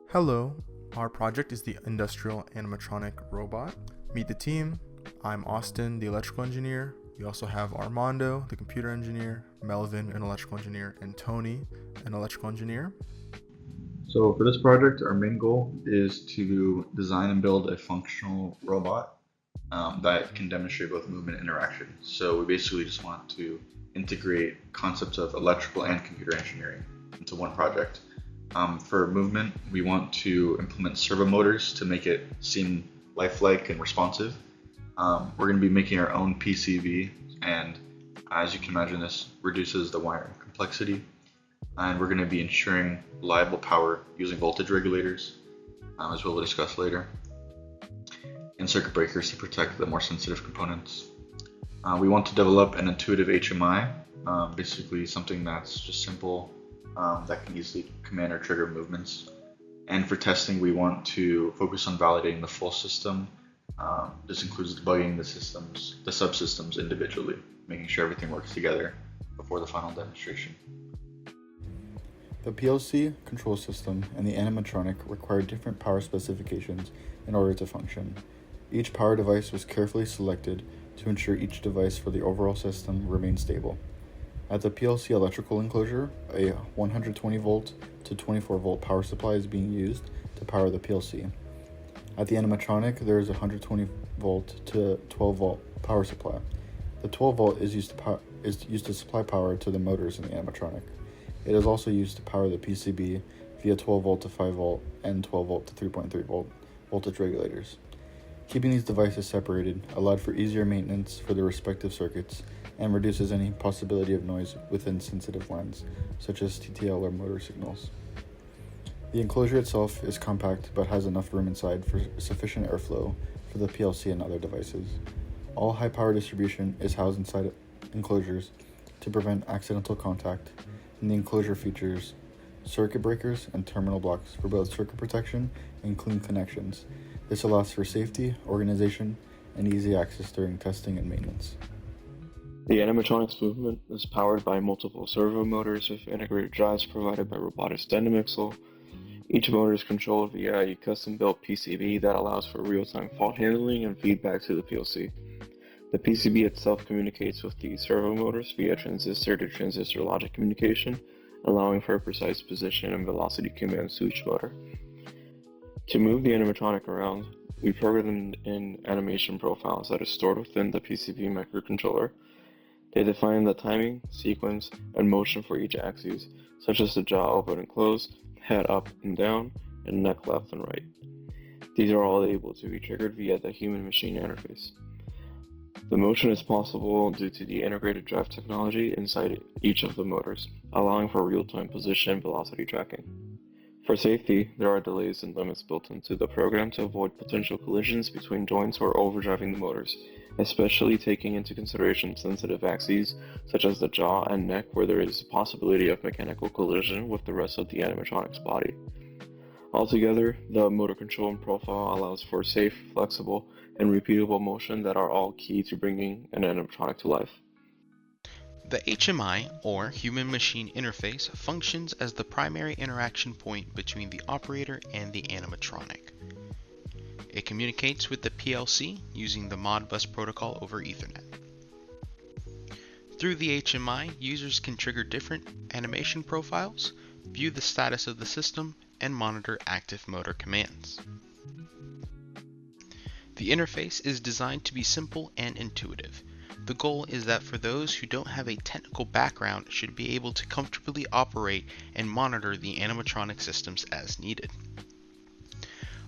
Hello, our project is the Industrial Animatronic Robot. Meet the team. I'm Austin, the electrical engineer. We also have Armando, the computer engineer, Melvin, an electrical engineer, and Tony, an electrical engineer. So for this project, our main goal is to design and build a functional robot that can demonstrate both movement and interaction. So we basically just want to integrate concepts of electrical and computer engineering into one project. For movement, we want to implement servo motors to make it seem lifelike and responsive. We're going to be making our own PCB, and as you can imagine, this reduces the wiring complexity. And we're going to be ensuring reliable power using voltage regulators, as we'll discuss later, and circuit breakers to protect the more sensitive components. We want to develop an intuitive HMI, basically something that's just simple, that can easily command or trigger movements. And for testing, we want to focus on validating the full system. This includes debugging the subsystems individually, making sure everything works together before the final demonstration. The PLC control system and the animatronic require different power specifications in order to function. Each power device was carefully selected to ensure each device for the overall system remained stable. At the PLC electrical enclosure, a 120 volt to 24 volt power supply is being used to power the PLC. At the animatronic, there is a 120 volt to 12 volt power supply. The 12 volt is used to supply power to the motors in the animatronic. It is also used to power the PCB via 12 volt to 5 volt and 12 volt to 3.3 volt voltage regulators. Keeping these devices separated allowed for easier maintenance for the respective circuits and reduces any possibility of noise within sensitive lines, such as TTL or motor signals. The enclosure itself is compact but has enough room inside for sufficient airflow for the PLC and other devices. All high power distribution is housed inside enclosures to prevent accidental contact, and the enclosure features circuit breakers and terminal blocks for both circuit protection and clean connections. This allows for safety, organization, and easy access during testing and maintenance. The animatronics movement is powered by multiple servo motors with integrated drives provided by Robotics Dynamixel. Each motor is controlled via a custom-built PCB that allows for real-time fault handling and feedback to the PLC. The PCB itself communicates with the servo motors via transistor-to-transistor logic communication, allowing for precise position and velocity commands to each motor. To move the animatronic around, we programmed in animation profiles that are stored within the PCB microcontroller. They define the timing, sequence, and motion for each axis, such as the jaw open and close, head up and down, and neck left and right. These are all able to be triggered via the human-machine interface. The motion is possible due to the integrated drive technology inside each of the motors, allowing for real-time position and velocity tracking. For safety, there are delays and limits built into the program to avoid potential collisions between joints or overdriving the motors, especially taking into consideration sensitive axes such as the jaw and neck where there is a possibility of mechanical collision with the rest of the animatronic's body. Altogether, the motor control and profile allows for safe, flexible, and repeatable motion that are all key to bringing an animatronic to life. The HMI, or Human-Machine Interface, functions as the primary interaction point between the operator and the animatronic. It communicates with the PLC using the Modbus protocol over Ethernet. Through the HMI, users can trigger different animation profiles, view the status of the system, and monitor active motor commands. The interface is designed to be simple and intuitive. The goal is that for those who don't have a technical background should be able to comfortably operate and monitor the animatronic systems as needed.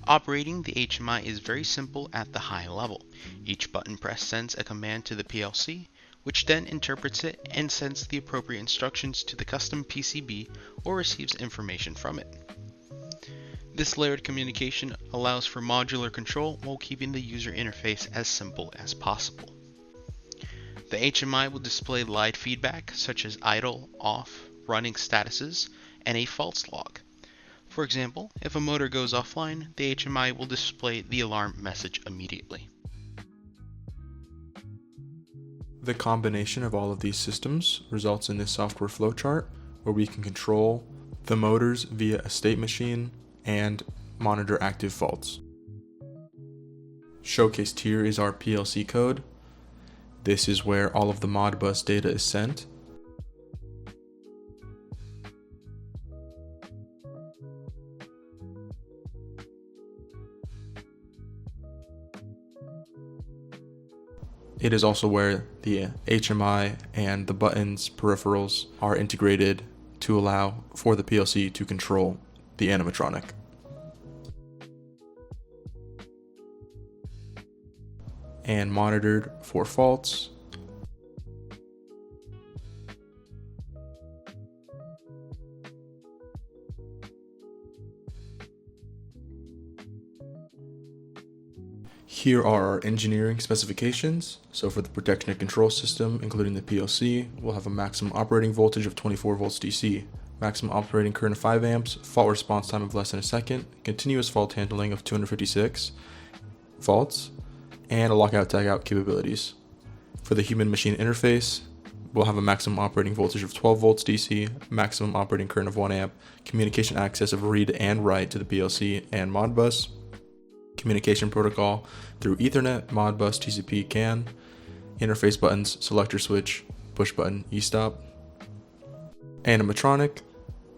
Operating the HMI is very simple at the high level. Each button press sends a command to the PLC, which then interprets it and sends the appropriate instructions to the custom PCB or receives information from it. This layered communication allows for modular control while keeping the user interface as simple as possible. The HMI will display live feedback such as idle, off, running statuses, and a false log. For example, if a motor goes offline, the HMI will display the alarm message immediately. The combination of all of these systems results in this software flowchart where we can control, the motors via a state machine, and monitor active faults. Showcased here is our PLC code. This is where all of the Modbus data is sent. It is also where the HMI and the buttons, peripherals are integrated to allow for the PLC to control the animatronic. And monitored for faults. Here are our engineering specifications. So for the protection and control system, including the PLC, we'll have a maximum operating voltage of 24 volts DC, maximum operating current of 5 amps, fault response time of less than a second, continuous fault handling of 256 faults, and a lockout tagout capabilities. For the human machine interface, we'll have a maximum operating voltage of 12 volts DC, maximum operating current of 1 amp, communication access of read and write to the PLC and Modbus, communication protocol through Ethernet, Modbus, TCP, CAN, interface buttons, selector switch, push button, e-stop. Animatronic,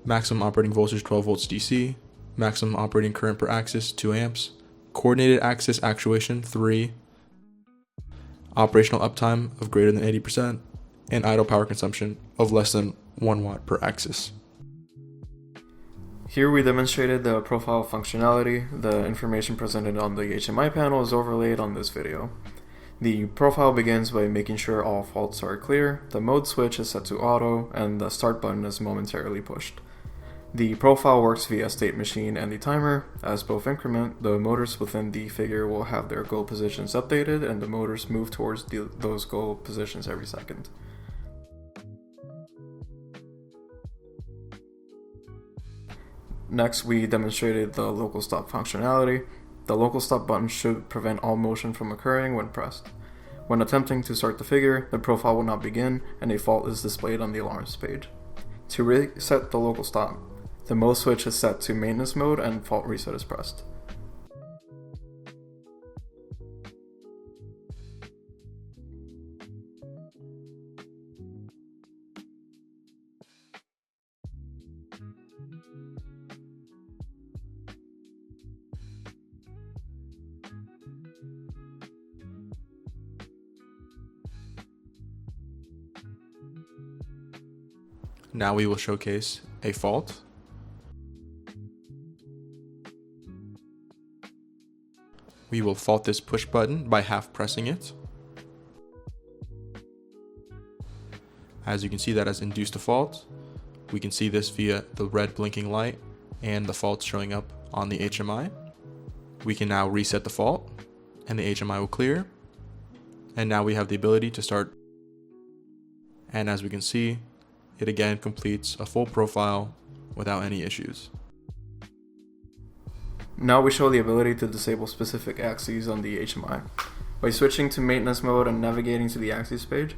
maximum operating voltage 12 volts DC, maximum operating current per axis 2 amps, coordinated axis actuation 3, operational uptime of greater than 80%, and idle power consumption of less than 1 watt per axis. Here we demonstrated the profile functionality. The information presented on the HMI panel is overlaid on this video. The profile begins by making sure all faults are clear, the mode switch is set to auto, and the start button is momentarily pushed. The profile works via state machine and the timer. As both increment, the motors within the figure will have their goal positions updated, and the motors move towards those goal positions every second. Next, we demonstrated the local stop functionality. The local stop button should prevent all motion from occurring when pressed. When attempting to start the figure, the profile will not begin and a fault is displayed on the alarms page. To reset the local stop, the mode switch is set to maintenance mode and fault reset is pressed. Now we will showcase a fault. We will fault this push button by half pressing it. As you can see, that has induced a fault. We can see this via the red blinking light and the fault showing up on the HMI. We can now reset the fault and the HMI will clear. And now we have the ability to start. And as we can see, it again completes a full profile without any issues. Now we show the ability to disable specific axes on the HMI. By switching to maintenance mode and navigating to the axes page,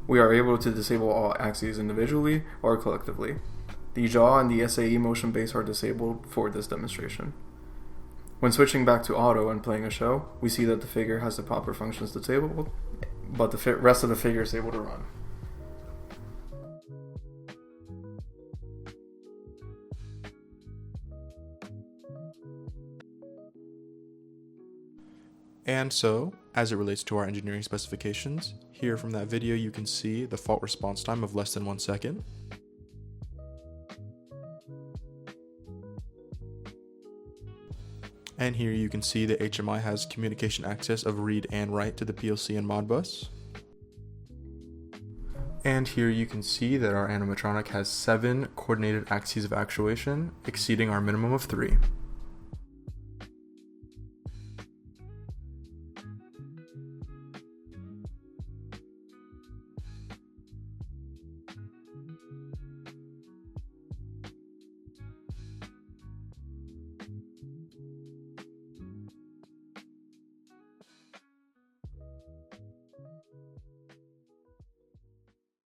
we are able to disable all axes individually or collectively. The jaw and the SAE motion base are disabled for this demonstration. When switching back to auto and playing a show, we see that the figure has the proper functions disabled, but the rest of the figure is able to run. And so, as it relates to our engineering specifications, here from that video you can see the fault response time of less than 1 second. And here you can see the HMI has communication access of read and write to the PLC and Modbus. And here you can see that our animatronic has 7 coordinated axes of actuation, exceeding our minimum of 3.